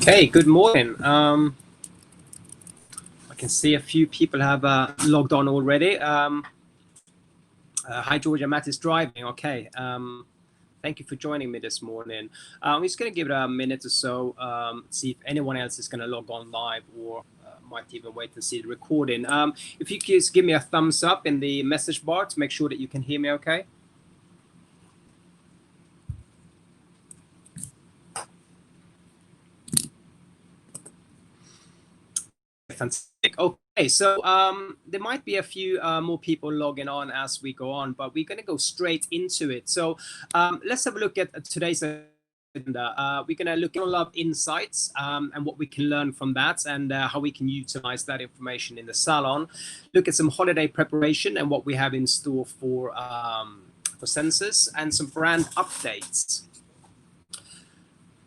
Okay, good morning. I can see a few people have logged on already. Hi, Georgia. Matt is driving. Okay. Thank you for joining me this morning. I'm just going to give it a minute or so, see if anyone else is going to log on live or might even wait and see the recording. If you could just give me a thumbs up in the message bar to make sure that you can hear me okay. Fantastic. Okay, so there might be a few more people logging on as we go on, but we're going to go straight into it. So let's have a look at today's agenda. We're going to look at SALONLOVE insights and what we can learn from that, and how we can utilize that information in the salon. Look at some holiday preparation and what we have in store for SENSUS, and some brand updates.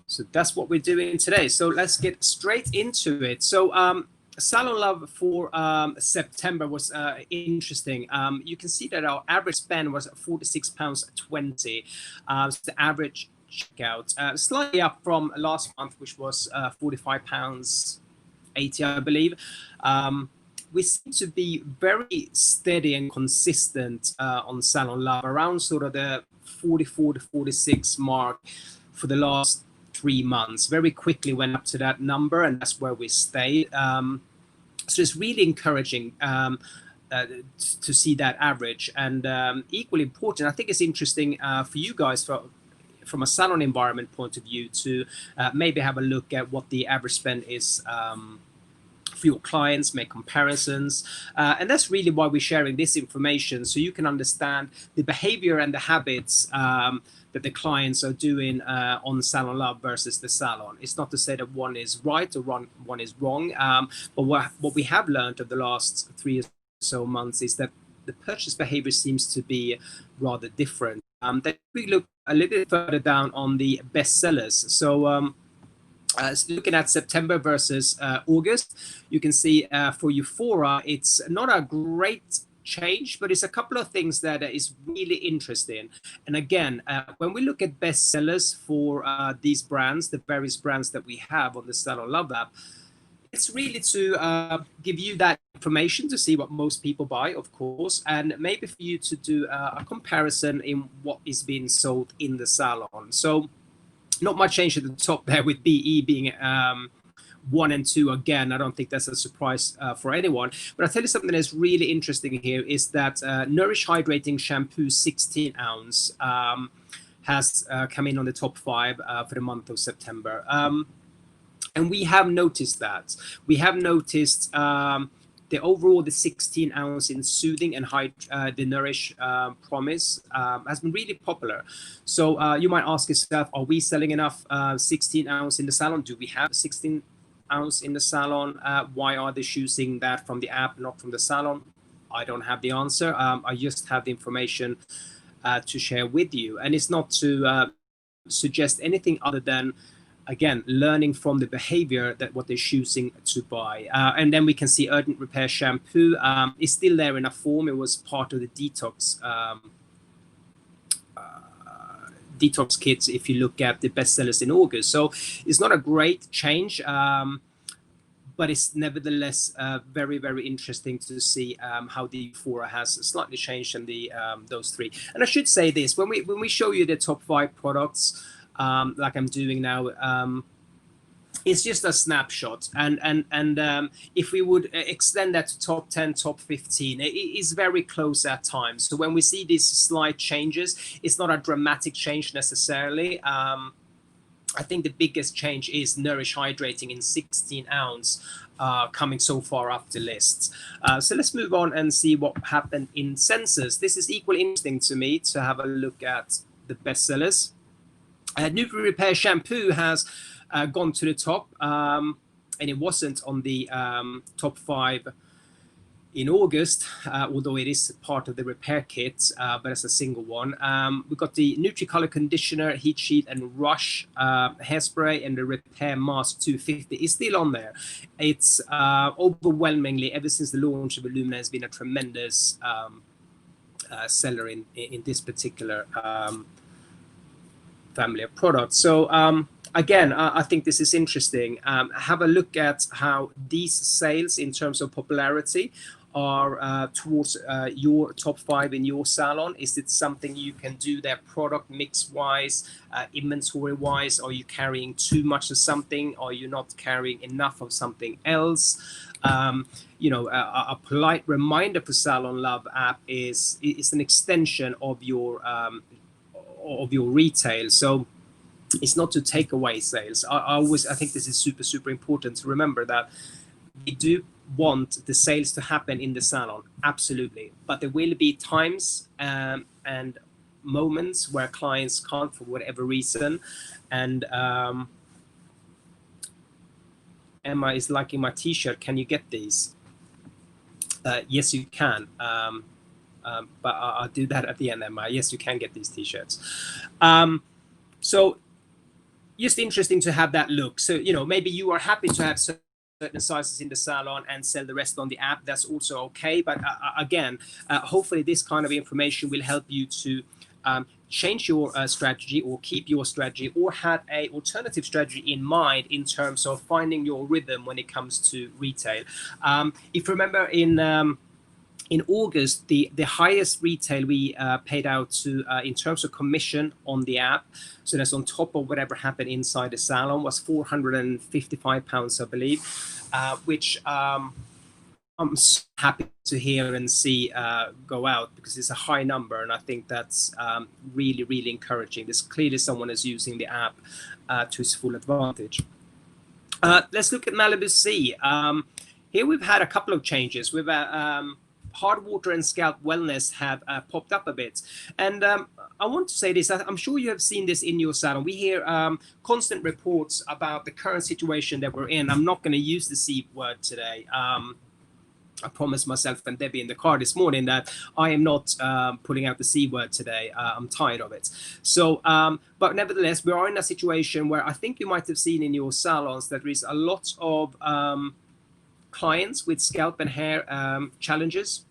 So that's what we're doing today. So let's get straight into it. So SALONLOVE for September was interesting. You can see that our average spend was £46.20. So the average checkout, slightly up from last month, which was £45.80, I believe. We seem to be very steady and consistent on SALONLOVE, around sort of the 44 to 46 mark for the last 3 months. Very quickly went up to that number, and that's where we stayed. So it's really encouraging to see that average, and equally important, I think it's interesting for you guys from a salon environment point of view to maybe have a look at what the average spend is for your clients, make comparisons, and that's really why we're sharing this information, so you can understand the behavior and the habits that the clients are doing on SALONLOVE versus the salon. It's not to say that one is right or one is wrong, but what we have learned over the last 3 or so months is that the purchase behavior seems to be rather different. Then we look a little bit further down on the best sellers. So looking at September versus August, you can see for EUFORA, it's not a great change, but it's a couple of things that is really interesting. And again, when we look at best sellers for these brands, the various brands that we have on the SALONLOVE app, it's really to give you that information to see what most people buy, of course, and maybe for you to do a comparison in what is being sold in the salon. So not much change at the top there, with BE being 1 and 2 again. I don't think that's a surprise for anyone. But I'll tell you something that's really interesting here is that Nourish Hydrating Shampoo 16 ounce has come in on the top 5 for the month of September. And we have noticed that. We have noticed the overall, the 16 ounce in Soothing and the Nourish Promise has been really popular. So you might ask yourself, are we selling enough 16 ounce in the salon? Do we have 16 ounce in the salon? Why are they choosing that from the app, not from the salon? I don't have the answer. I just have the information to share with you, and it's not to suggest anything other than, again, learning from the behavior that what they're choosing to buy. And then we can see Urgent Repair Shampoo is still there in a form. It was part of the detox kits if you look at the bestsellers in August. So it's not a great change, but it's nevertheless very, very interesting to see how the EUFORA has slightly changed in the those 3. And I should say this, when we show you the top 5 products, like I'm doing now, it's just a snapshot, and if we would extend that to top 10, top 15, it is very close at times. So when we see these slight changes, it's not a dramatic change necessarily. I think the biggest change is Nourish Hydrating in 16 ounce coming so far up the list. So let's move on and see what happened in SENSUS. This is equally interesting to me to have a look at the bestsellers. Nutri Repair Shampoo has gone to the top, and it wasn't on the top 5 in August, although it is part of the repair kit, but it's a single one. We've got the Nutri-Color Conditioner, Heat Sheet and Rush Hairspray, and the Repair Mask 250 is still on there. It's overwhelmingly, ever since the launch of Illumina, has been a tremendous seller in this particular family of products. So again, I think this is interesting. Have a look at how these sales in terms of popularity are towards your top 5 in your salon. Is it something you can do there product mix wise, inventory wise? Are you carrying too much of something? Are you not carrying enough of something else? You know, a polite reminder for SalonLove app is an extension of your retail. So it's not to take away sales. I think this is super important to remember, that we do want the sales to happen in the salon, absolutely, but there will be times and moments where clients can't for whatever reason. And Emma is liking my t-shirt. Can you get these? Yes, you can. But I'll do that at the end, Emma. Yes, you can get these t-shirts. So just interesting to have that look. So, you know, maybe you are happy to have certain sizes in the salon and sell the rest on the app. That's also okay. But again, hopefully this kind of information will help you to change your strategy, or keep your strategy, or have a alternative strategy in mind in terms of finding your rhythm when it comes to retail. If you remember, in August, the highest retail we paid out to in terms of commission on the app, so that's on top of whatever happened inside the salon, was £455, I believe, which I'm so happy to hear and see go out, because it's a high number, and I think that's really encouraging. There's clearly someone is using the app to its full advantage. Let's look at Malibu Sea. Here we've had a couple of changes. We've Hard Water and Scalp Wellness have popped up a bit. And I want to say this, I'm sure you have seen this in your salon. We hear constant reports about the current situation that we're in. I'm not going to use the C word today. I promised myself and Debbie in the car this morning that I am not pulling out the C word today. I'm tired of it. So, but nevertheless, we are in a situation where I think you might have seen in your salons that there is a lot of clients with scalp and hair challenges.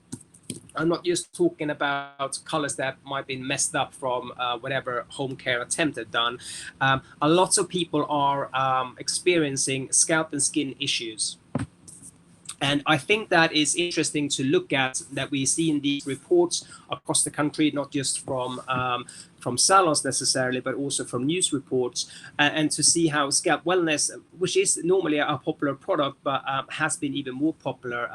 I'm not just talking about colors that might have been messed up from whatever home care attempt they've done. A lot of people are experiencing scalp and skin issues. And I think that is interesting to look at, that we see in these reports across the country, not just from salons necessarily, but also from news reports, and to see how Scalp Wellness, which is normally a popular product, but has been even more popular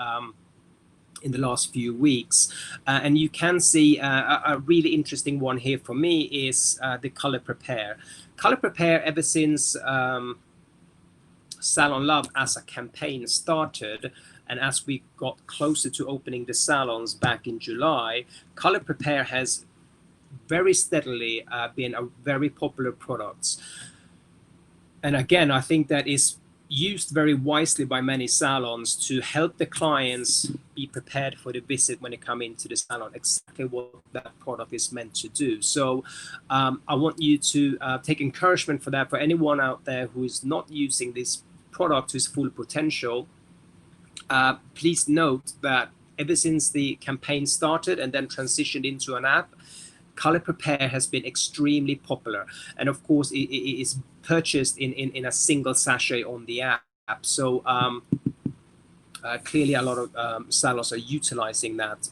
in the last few weeks. And you can see a really interesting one here for me is the Color Prepare. Color Prepare, ever since SalonLove as a campaign started, and as we got closer to opening the salons back in July, Color Prepare has very steadily been a very popular product. And again, I think that is used very wisely by many salons to help the clients be prepared for the visit when they come into the salon, exactly what that product is meant to do. So I want you to take encouragement for that, for anyone out there who is not using this product to its full potential. Please note that ever since the campaign started and then transitioned into an app, Color Prepare has been extremely popular. And of course, it is purchased in a single sachet on the app. So clearly a lot of salons are utilizing that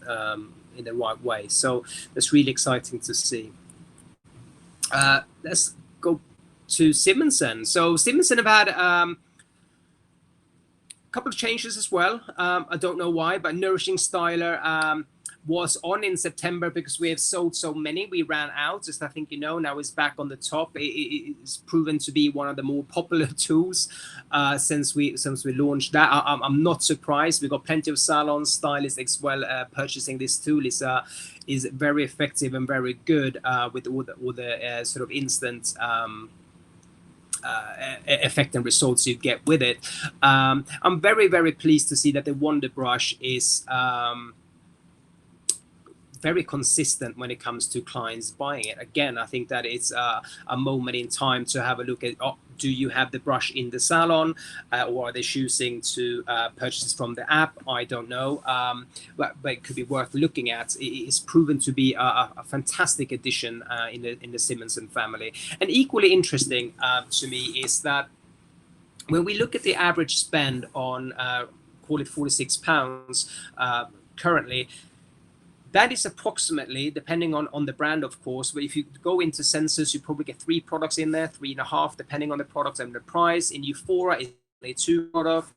in the right way. So that's really exciting to see. Let's go to Simonsen. So Simonsen have had couple of changes as well. I don't know why, but Nourishing Styler was on in September because we have sold so many. We ran out, just I think you know, now it's back on the top. It's proven to be one of the more popular tools since we launched that. I'm not surprised. We've got plenty of salons, stylists as well purchasing this tool. Is very effective and very good with all the sort of instant effect and results you get with it. I'm very pleased to see that the Wonder Brush is very consistent when it comes to clients buying it. Again, I think that it's a moment in time to have a look at, do you have the brush in the salon, or are they choosing to purchase from the app? I don't know, but it could be worth looking at. It's proven to be a fantastic addition in the Simonsen family. And equally interesting to me is that when we look at the average spend on call it £46 currently, that is approximately, depending on the brand, of course, but if you go into SENSUS, you probably get 3 products in there, 3.5, depending on the product and the price. In EUFORA, it's only 2 products.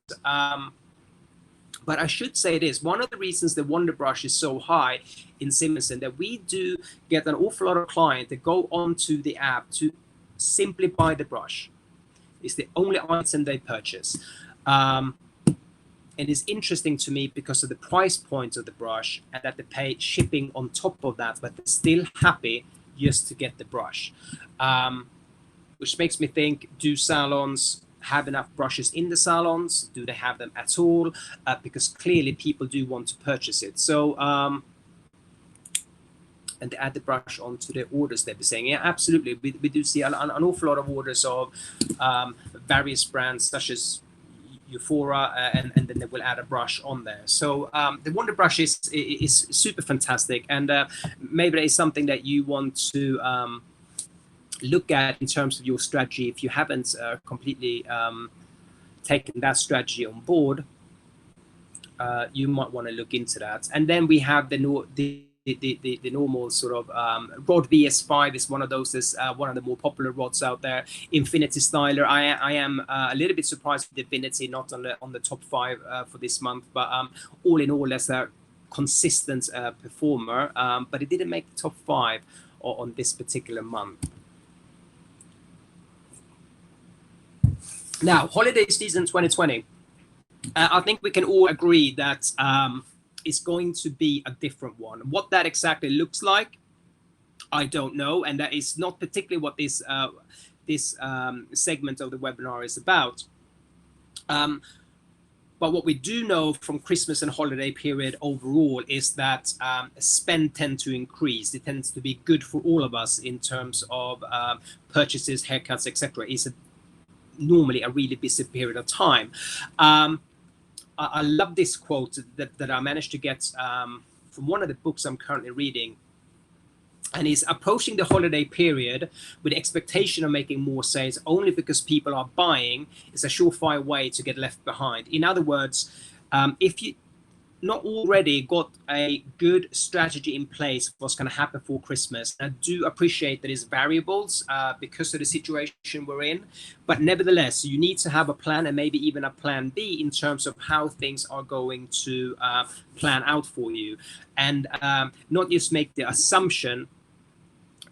But I should say this, one of the reasons the Wonder Brush is so high in Simonsen, that we do get an awful lot of clients that go onto the app to simply buy the brush. It's the only item they purchase. And it's interesting to me because of the price point of the brush, and that they pay shipping on top of that, but they're still happy just to get the brush. Which makes me think, do salons have enough brushes in the salons? Do they have them at all? Because clearly people do want to purchase it. So, and to add the brush onto their orders, they'd be saying, yeah, absolutely. We do see an awful lot of orders of various brands such as EUFORA, and then they will add a brush on there. So the Wonder Brush is super fantastic, and maybe that is something that you want to look at in terms of your strategy. If you haven't completely taken that strategy on board, you might want to look into that. And then we have the normal sort of rod. VS5 is one of those. Is one of the more popular rods out there. Infinity Styler. I am a little bit surprised with Divinity not on the top 5 for this month, but all in all, that's a consistent performer. But it didn't make the top 5 on this particular month. Now, holiday season 2020. I think we can all agree that it's going to be a different one. What that exactly looks like, I don't know, and that is not particularly what this segment of the webinar is about. But what we do know from Christmas and holiday period overall is that spend tend to increase. It tends to be good for all of us in terms of purchases, haircuts, etc. It's normally a really busy period of time. I love this quote that I managed to get from one of the books I'm currently reading. And is approaching the holiday period with the expectation of making more sales only because people are buying is a surefire way to get left behind. In other words, if you not already got a good strategy in place for what's going to happen for Christmas, I do appreciate that it's variables because of the situation we're in, but nevertheless, you need to have a plan and maybe even a plan B in terms of how things are going to plan out for you, and not just make the assumption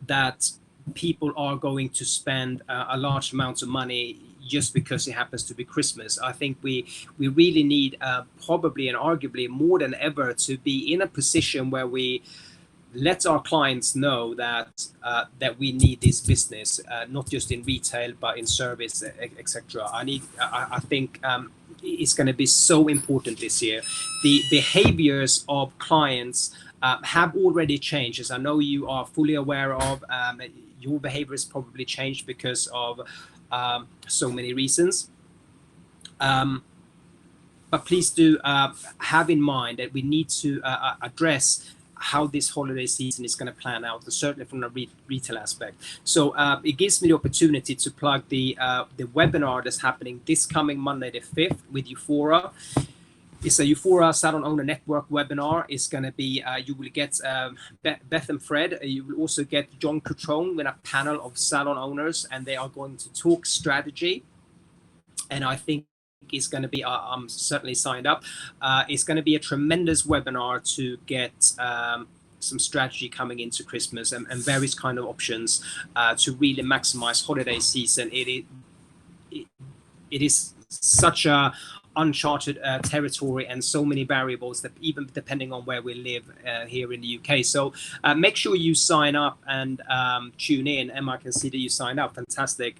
that people are going to spend a large amount of money just because it happens to be Christmas. I think we really need probably and arguably more than ever to be in a position where we let our clients know that that we need this business, not just in retail but in service, etc. I think it's going to be so important this year. The behaviors of clients have already changed, as I know you are fully aware of. Your behavior has probably changed because of so many reasons. But please do have in mind that we need to address how this holiday season is going to plan out, certainly from a retail aspect. So it gives me the opportunity to plug the webinar that's happening this coming Monday the 5th with EUFORA. It's a EUFORA Salon Owner Network webinar. It's going to be, you will get Beth and Fred. You will also get John Cutrone with a panel of salon owners, and they are going to talk strategy. And I think it's going to be, I'm certainly signed up. It's going to be a tremendous webinar to get some strategy coming into Christmas and various kind of options to really maximize holiday season. It is such a uncharted territory and so many variables that even depending on where we live here in the UK. So make sure you sign up and tune in. Emma, I can see that you signed up. Fantastic.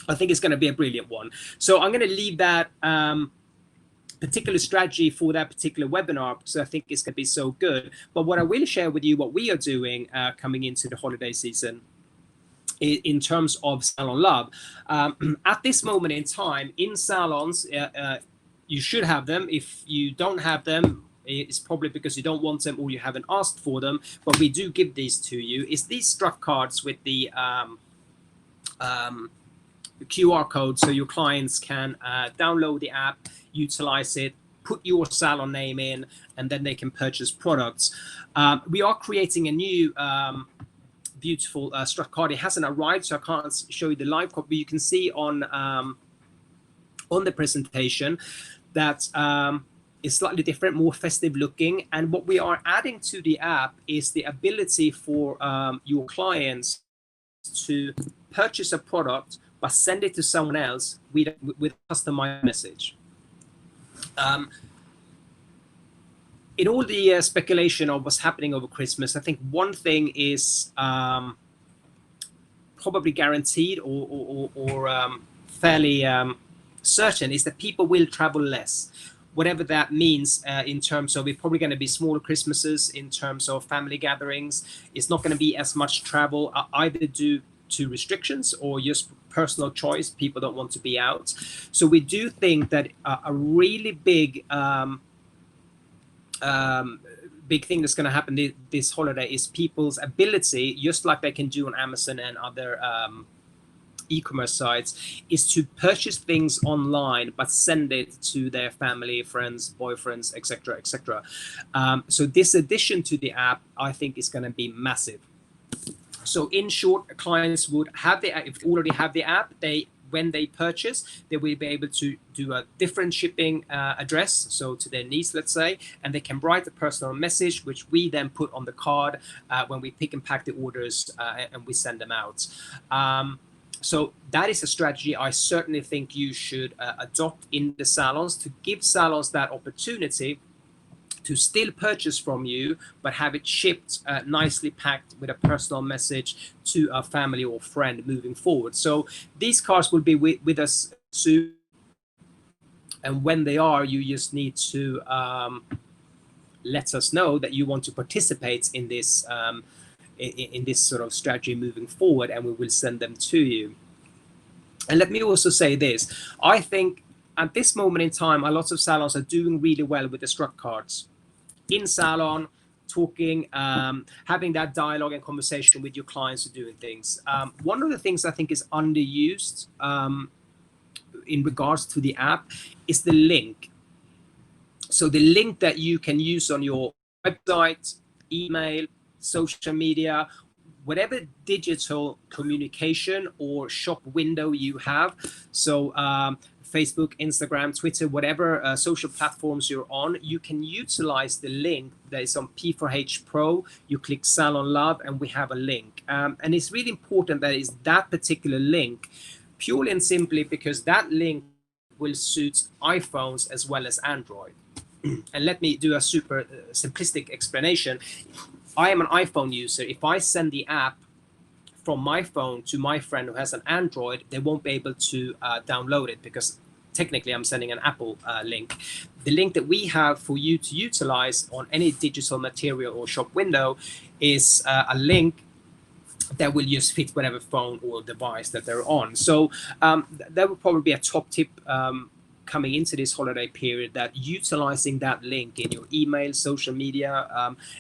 I think it's going to be a brilliant one. So I'm going to leave that particular strategy for that particular webinar because I think it's going to be so good. But what I will share with you, what we are doing coming into the holiday season, in terms of SalonLove. At this moment in time, in salons, you should have them. If you don't have them, it's probably because you don't want them or you haven't asked for them, but we do give these to you. It's these struck cards with the QR code, so your clients can download the app, utilize it, put your salon name in, and then they can purchase products. We are creating a new beautiful struck card. It hasn't arrived, so I can't show you the live copy. You can see on the presentation that is slightly different, more festive looking. And what we are adding to the app is the ability for your clients to purchase a product but send it to someone else with a customized message. In all the speculation of what's happening over Christmas, I think one thing is probably guaranteed or fairly certain, is that people will travel less. Whatever that means in terms of, it's probably going to be smaller Christmases in terms of family gatherings. It's not going to be as much travel, either due to restrictions or just personal choice. People don't want to be out. So we do think that a really big big thing that's going to happen this holiday is people's ability, just like they can do on Amazon and other e-commerce sites, is to purchase things online but send it to their family, friends, boyfriends, etc., etc. So this addition to the app, I think, is going to be massive. So in short, clients would have the app. If they already have the app, when they purchase, they will be able to do a different shipping address, so to their niece, let's say, and they can write a personal message, which we then put on the card when we pick and pack the orders and we send them out. So that is a strategy I certainly think you should adopt in the salons, to give salons that opportunity to still purchase from you, but have it shipped nicely packed with a personal message to a family or friend moving forward. So these cards will be with us soon. And when they are, you just need to let us know that you want to participate in this sort of strategy moving forward, and we will send them to you. And let me also say this. I think at this moment in time, a lot of salons are doing really well with the struck cards. In salon, talking, having that dialogue and conversation with your clients who are doing things. One of the things I think is underused in regards to the app is the link. So the link that you can use on your website, email, social media, whatever digital communication or shop window you have. So Facebook, Instagram, Twitter, whatever social platforms you're on, you can utilize the link that is on P4H Pro. You click SalonLove and we have a link. And it's really important that it's that particular link, purely and simply because that link will suit iPhones as well as Android. And let me do a super simplistic explanation. I am an iPhone user. If I send the app from my phone to my friend who has an Android, they won't be able to download it because technically I'm sending an Apple link. The link that we have for you to utilize on any digital material or shop window is a link that will just fit whatever phone or device that they're on. So that would probably be a top tip coming into this holiday period, that utilizing that link in your email, social media,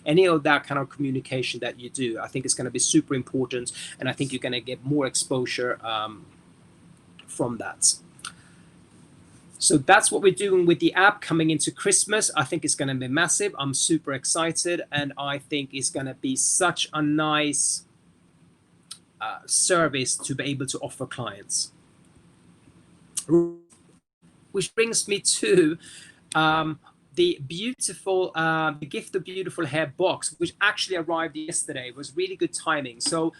any of that kind of communication that you do, I think it's going to be super important, and I think you're going to get more exposure from that. So that's what we're doing with the app coming into Christmas. I think it's going to be massive. I'm super excited, and I think it's going to be such a nice service to be able to offer clients. Which brings me to the beautiful, the Gift of Beautiful Hair box, which actually arrived yesterday. It was really good timing. So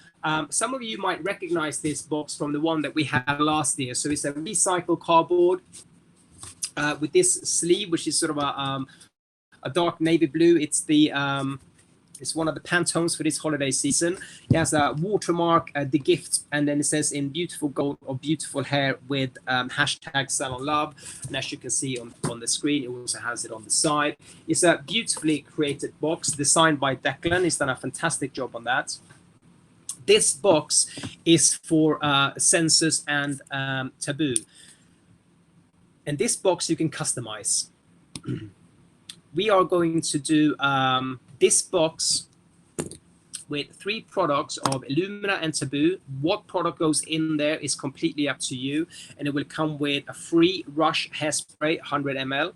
some of you might recognize this box from the one that we had last year. So it's a recycled cardboard with this sleeve, which is sort of a dark navy blue. It's the it's one of the Pantones for this holiday season. It has a watermark, the gift, and then it says in beautiful gold or beautiful hair with hashtag SalonLove. And as you can see on the screen, it also has it on the side. It's a beautifully created box designed by Declan. He's done a fantastic job on that. This box is for SENSUS and Taboo. And this box you can customize. We are going to do this box with 3 products of Illumina and Taboo. What product goes in there is completely up to you, and it will come with a free Rush hairspray, 100 ml,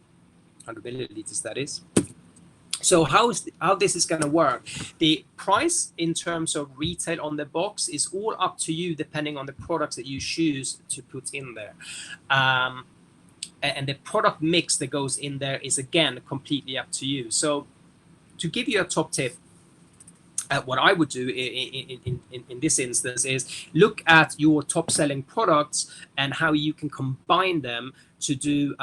100 milliliters that is. So how this is going to work? The price in terms of retail on the box is all up to you, depending on the products that you choose to put in there. And the product mix that goes in there is, again, completely up to you. So to give you a top tip, what I would do in this instance is look at your top selling products and how you can combine them to do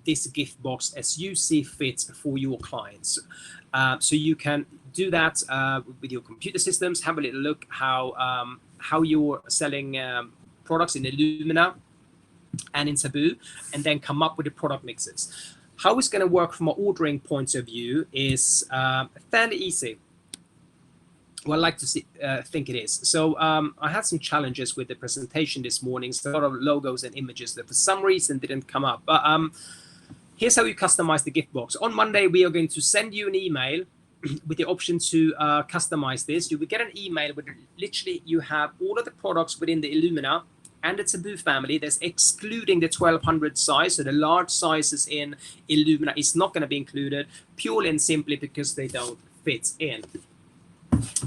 this gift box as you see fit for your clients. So you can do that with your computer systems. Have a little look how you're selling products in Illumina and in Taboo, and then come up with the product mixes. How it's going to work from an ordering point of view is fairly easy. Well, I like to think it is. So I had some challenges with the presentation this morning. So a lot of logos and images that for some reason didn't come up. But here's how you customize the gift box. On Monday, we are going to send you an email with the option to customize this. You will get an email where literally you have all of the products within the Illumina and the Taboo family. That's excluding the 1200 size. So the large sizes in Illumina is not going to be included, purely and simply because they don't fit in.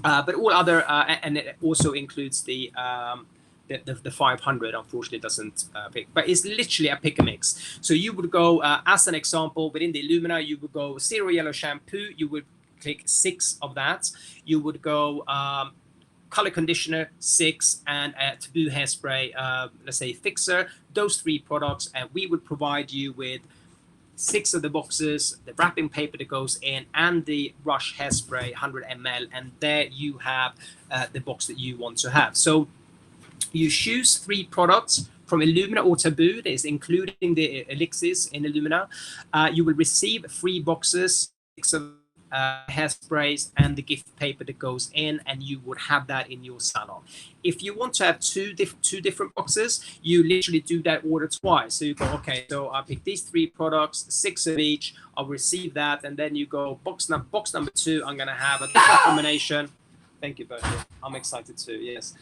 But all other, and it also includes the 500, unfortunately doesn't pick, but it's literally a pick a mix. So you would go, as an example, within the Illumina, you would go Zero Yellow shampoo, you would click 6 of that. You would go color conditioner 6, and Taboo hairspray, let's say fixer, those 3 products, and we would provide you with 6 of the boxes, the wrapping paper that goes in, and the Rush hairspray 100 ml, and there you have the box that you want to have. So you choose 3 products from Illumina or Taboo, that is including the elixirs in Illumina. You will receive 3 boxes, 6 of hairsprays, and the gift paper that goes in, and you would have that in your salon. If you want to have two different boxes, you literally do that order twice. So you go, okay, so I pick these 3 products, 6 of each, I'll receive that, and then you go box number 2, I'm going to have a different combination. Thank you, Bertie. I'm excited too, yes.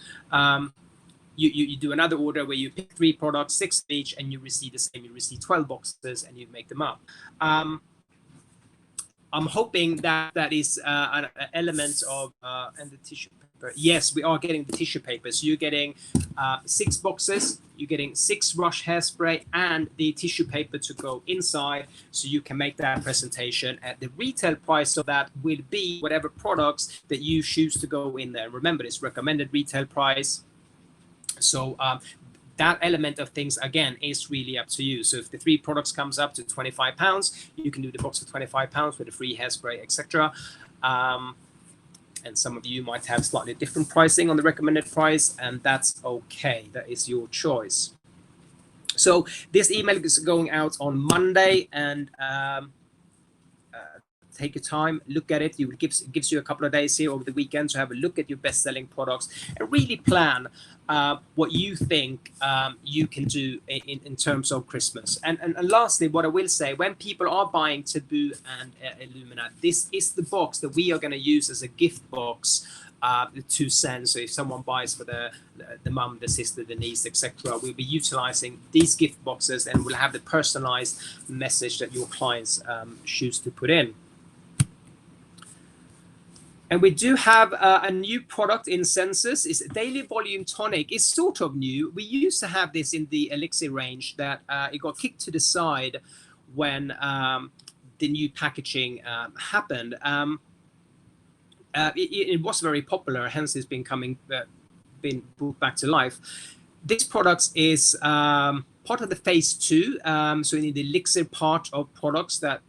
You do another order where you pick 3 products, 6 of each, and you receive the same. You receive 12 boxes, and you make them up. I'm hoping that is an element of, and the tissue paper. Yes, we are getting the tissue paper. So you're getting 6 boxes, you're getting 6 Rush hairspray, and the tissue paper to go inside, so you can make that presentation. At the retail price of that will be whatever products that you choose to go in there. Remember, it's recommended retail price. So that element of things, again, is really up to you. So if the 3 products comes up to £25, you can do the box for £25 with a free hairspray, etc. And some of you might have slightly different pricing on the recommended price, and that's okay. That is your choice. So this email is going out on Monday, and take your time, look at it. It gives you a couple of days here over the weekend to have a look at your best-selling products and really plan what you think you can do in terms of Christmas. And lastly, what I will say, when people are buying Taboo and Illumina, this is the box that we are going to use as a gift box to send. So if someone buys for the mum, the sister, the niece, etc., we'll be utilizing these gift boxes, and we'll have the personalized message that your clients choose to put in. And we do have a new product in SENSUS. It's Daily Volume Tonic. It's sort of new. We used to have this in the Elixir range that it got kicked to the side when the new packaging happened. It was very popular, hence it's been brought back to life. This product is part of the phase 2, so in the Elixir part of products that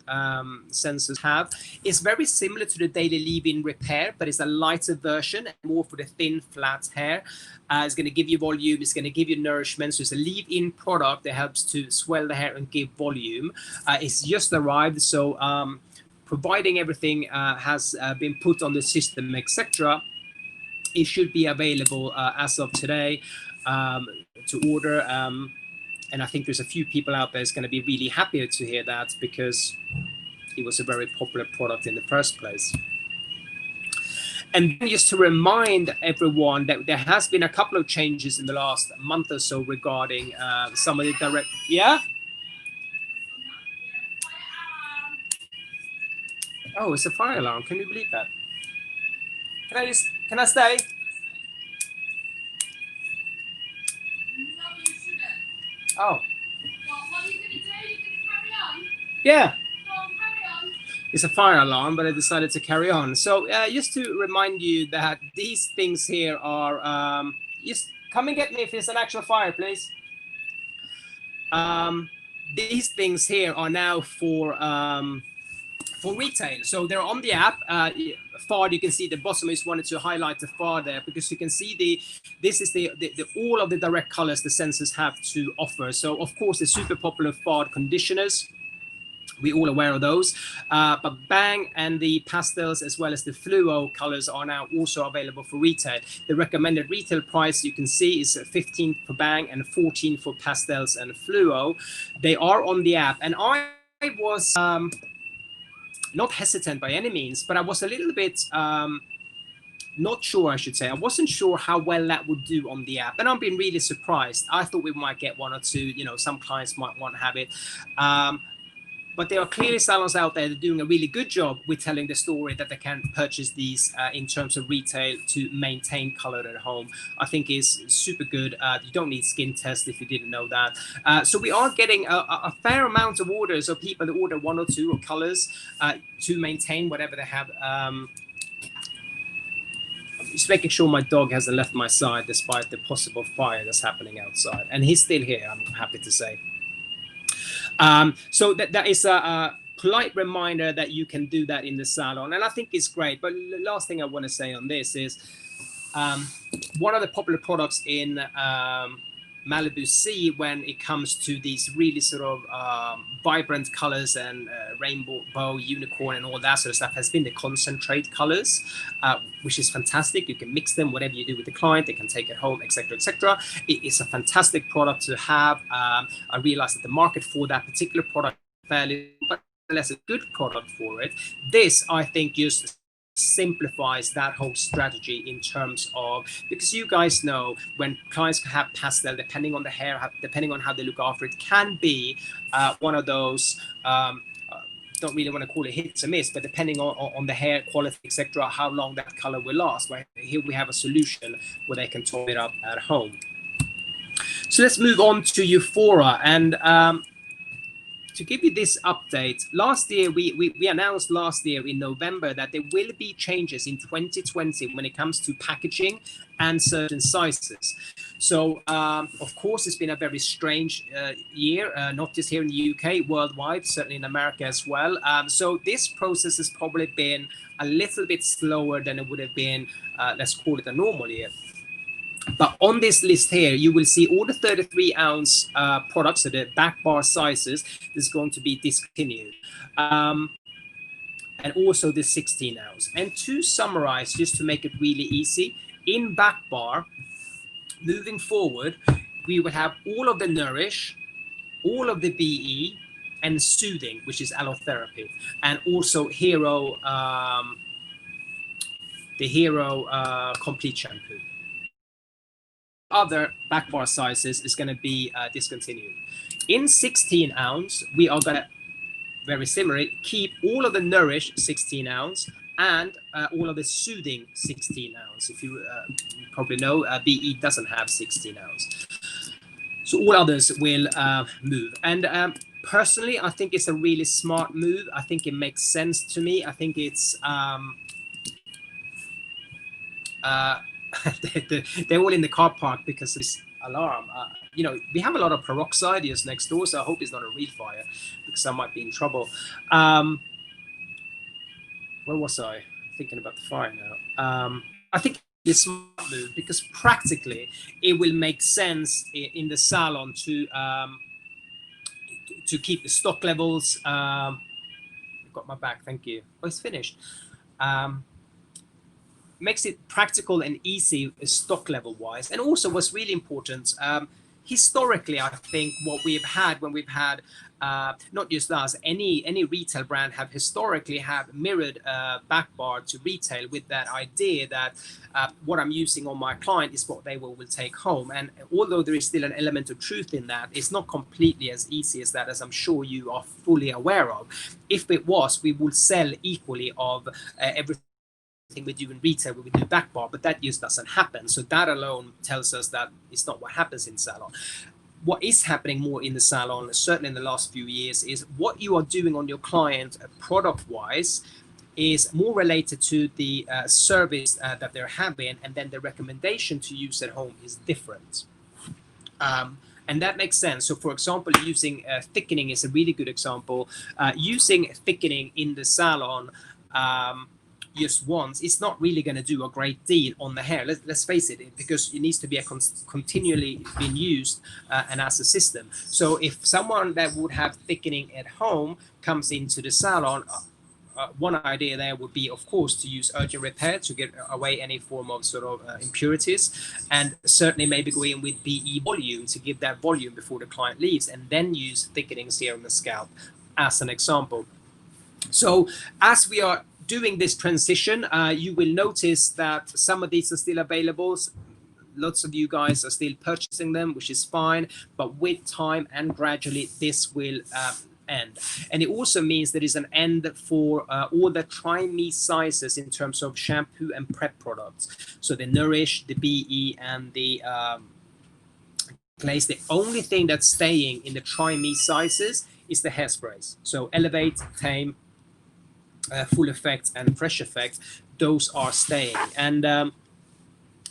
SENSUS have. It's very similar to the Daily Leave-In Repair, but it's a lighter version, more for the thin, flat hair. It's going to give you volume, it's going to give you nourishment. So it's a leave-in product that helps to swell the hair and give volume. It's just arrived, so providing everything has been put on the system, etc., It should be available as of today to order. And I think there's a few people out there that's going to be really happy to hear that, because it was a very popular product in the first place. And just to remind everyone that there has been a couple of changes in the last month or so regarding some of the direct. Yeah. Oh, it's a fire alarm. Can you believe that? Can I stay? No, you shouldn't. Oh. What are you going to do? You're going to carry on? Yeah. Go on, carry on. It's a fire alarm, but I decided to carry on. So just to remind you that these things here are, just come and get me if there's an actual fire, please. These things here are now for retail. So they're on the app. FAR, you can see the bottom. I just wanted to highlight the FAR there, because you can see this is the all of the direct colors the SENSUS have to offer. So of course the super popular FAR conditioners, we're all aware of those, but Bang and the pastels as well as the fluo colors are now also available for retail. The recommended retail price you can see is 15 for Bang and 14 for pastels and fluo. They are on the app, and I was not hesitant by any means, but I was a little bit not sure, I should say. I wasn't sure how well that would do on the app, and I've been really surprised. I thought we might get one or two, some clients might want to have it. But there are clearly salons out there that are doing a really good job with telling the story that they can purchase these in terms of retail to maintain color at home. I think is super good. You don't need skin test if you didn't know that. So we are getting a fair amount of orders of people that order one or two of colors to maintain whatever they have. I'm just making sure my dog hasn't left my side despite the possible fire that's happening outside. And he's still here, I'm happy to say. So that is a polite reminder that you can do that in the salon, and I think it's great. But the last thing I want to say on this is one of the popular products in Malibu Sea when it comes to these really sort of vibrant colors and rainbow, bow, unicorn, and all that sort of stuff has been the concentrate colors, which is fantastic. You can mix them, whatever you do with the client, they can take it home, etc., etc. It is a fantastic product to have. I realized that the market for that particular product is fairly, but less a good product for it. This, I think, just simplifies that whole strategy in terms of, because you guys know when clients have pastel, depending on the hair, depending on how they look after it, can be one of those don't really want to call it hits or miss, but depending on the hair quality, etc., how long that color will last. Right here we have a solution where they can tone it up at home. So let's move on to EUFORA. And to give you this update, last year we announced last year in November that there will be changes in 2020 when it comes to packaging and certain sizes. So of course it's been a very strange year, not just here in the UK, worldwide, certainly in America as well. So this process has probably been a little bit slower than it would have been, let's call it a normal year. But on this list here, you will see all the 33-ounce products, so the back bar sizes, is going to be discontinued. And also the 16-ounce. And to summarize, just to make it really easy, in back bar, moving forward, we will have all of the Nourish, all of the BE, and Soothing, which is allotherapy, and also Hero, the Hero Complete Shampoo. Other back bar sizes is going to be discontinued. In 16-ounce, we are going to, very similar, keep all of the Nourish 16-ounce and all of the Soothing 16-ounce. If you probably know, BE doesn't have 16-ounce. So all others will move. And personally, I think it's a really smart move. I think it makes sense to me. I think it's they're all in the car park because of this alarm. We have a lot of peroxide just next door, so I hope it's not a real fire because I might be in trouble. Where was I? Thinking about the fire now. I think it's a smart move because practically it will make sense in the salon to keep the stock levels. I've got my back, thank you. Oh, it's finished. makes it practical and easy stock level wise. And also what's really important, historically, I think what we've had when we've had not just us, any retail brand have historically have mirrored back bar to retail with that idea that what I'm using on my client is what they will take home. And although there is still an element of truth in that, it's not completely as easy as that, as I'm sure you are fully aware of. If it was, we would sell equally of everything we do in retail, we do back bar, but that just doesn't happen. So that alone tells us that it's not what happens in salon. What is happening more in the salon, certainly in the last few years, is what you are doing on your client product wise is more related to the service that they're having, and then the recommendation to use at home is different. And that makes sense. So for example, using thickening is a really good example. Using thickening in the salon just once, it's not really going to do a great deal on the hair. Let's face it, because it needs to be continually being used and as a system. So if someone that would have thickening at home comes into the salon, one idea there would be, of course, to use urgent repair to get away any form of sort of impurities, and certainly maybe go in with BE volume to give that volume before the client leaves, and then use thickening serum on the scalp as an example. So as we are doing this transition, you will notice that some of these are still available. Lots of you guys are still purchasing them, which is fine, but with time and gradually this will end. And it also means there is an end for all the try me sizes in terms of shampoo and prep products. So the Nourish, the BE, and the Glaze. The only thing that's staying in the try me sizes is the hairsprays. So Elevate, Tame, Full Effect, and Fresh Effect, those are staying. And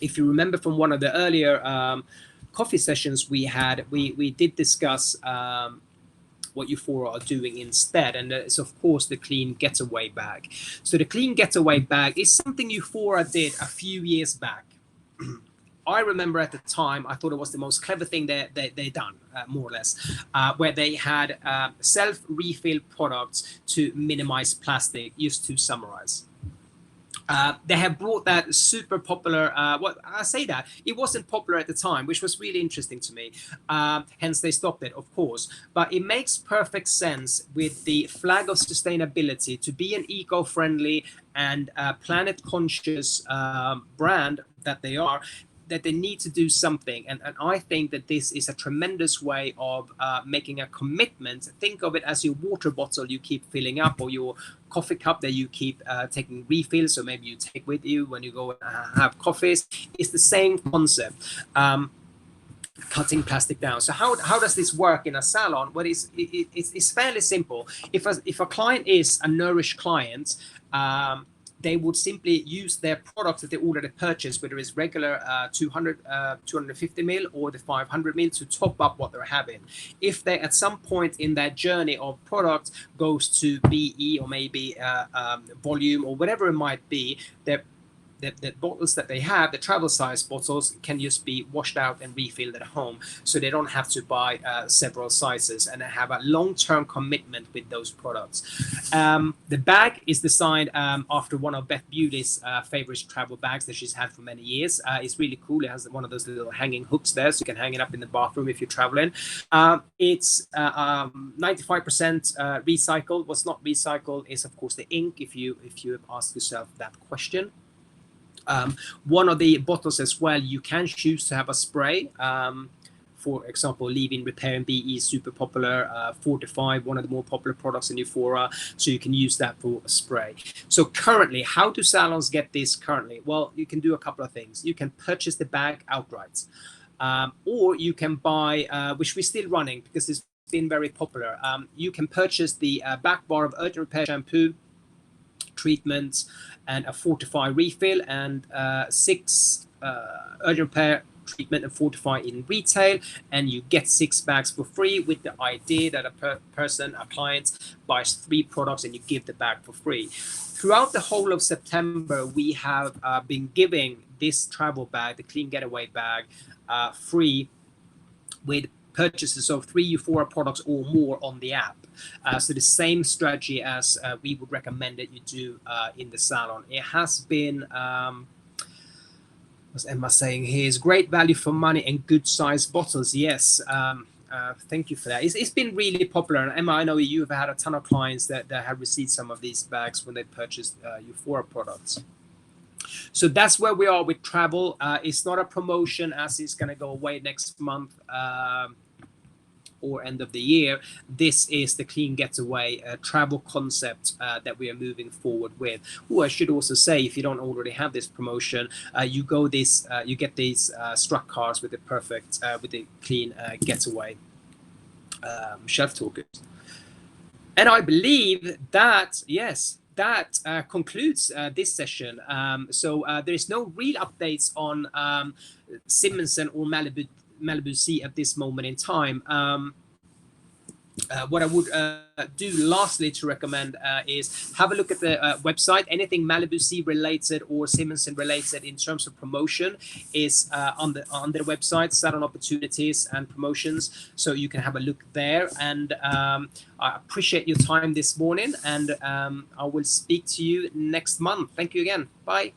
if you remember from one of the earlier coffee sessions we had, we did discuss what EUFORA are doing instead, and it's of course the Clean Getaway bag. So the Clean Getaway bag is something EUFORA did a few years back. I remember at the time, I thought it was the most clever thing they done, more or less, where they had self-refill products to minimize plastic, just to summarize. They have brought that super popular, what I say that, it wasn't popular at the time, which was really interesting to me. Hence they stopped it, of course. But it makes perfect sense with the flag of sustainability to be an eco-friendly and planet-conscious brand that they are, that they need to do something. And I think that this is a tremendous way of making a commitment. Think of it as your water bottle you keep filling up, or your coffee cup that you keep taking refills, so maybe you take with you when you go and have coffees. It's the same concept. Cutting plastic down. So how does this work in a salon? Well, it's fairly simple. If a client is a Nourish client, they would simply use their products that they already purchased, whether it's regular 200, 250 ml or the 500 ml, to top up what they're having. If they at some point in that journey of product goes to BE or maybe volume or whatever it might be, the bottles that they have, the travel size bottles, can just be washed out and refilled at home, so they don't have to buy several sizes, and have a long-term commitment with those products. The bag is designed after one of Beth Beauty's favorite travel bags that she's had for many years. It's really cool. It has one of those little hanging hooks there, so you can hang it up in the bathroom if you're traveling. It's 95% recycled. What's not recycled is, of course, the ink, if you have asked yourself that question. One of the bottles as well, you can choose to have a spray. For example, Leave-In Repair and BE is super popular. Fortify, one of the more popular products in EUFORA, so you can use that for a spray. So currently, how do salons get this currently? Well, you can do a couple of things. You can purchase the bag outright, or you can buy, which we're still running because it's been very popular. You can purchase the back bar of Urgent Repair shampoo, treatments, and a Fortify refill, and 6 Urgent Repair treatment and Fortify in retail, and you get 6 bags for free, with the idea that a client buys 3 products and you give the bag for free. Throughout the whole of September, we have been giving this travel bag, the Clean Getaway bag, free with purchases of 3 EUFORA products or more on the app. So the same strategy as we would recommend that you do in the salon. It has been What's Emma saying here? Is great value for money and good sized bottles. Yes. Thank you for that. It's been really popular. And Emma, I know you've had a ton of clients that have received some of these bags when they purchased EUFORA products. So that's where we are with travel. It's not a promotion as it's going to go away next month or end of the year. This is the Clean Getaway travel concept that we are moving forward with. Oh, I should also say, if you don't already have this promotion, you get these struck cars with the perfect, with the Clean Getaway shelf talkers. And I believe that, yes, that concludes this session. So there is no real updates on Simonsen or Malibu Sea at this moment in time. What I would do lastly to recommend is have a look at the website. Anything Malibu Sea related or Simonsen related in terms of promotion is on the website, Salon Opportunities and Promotions. So you can have a look there. And I appreciate your time this morning, and I will speak to you next month. Thank you again. Bye.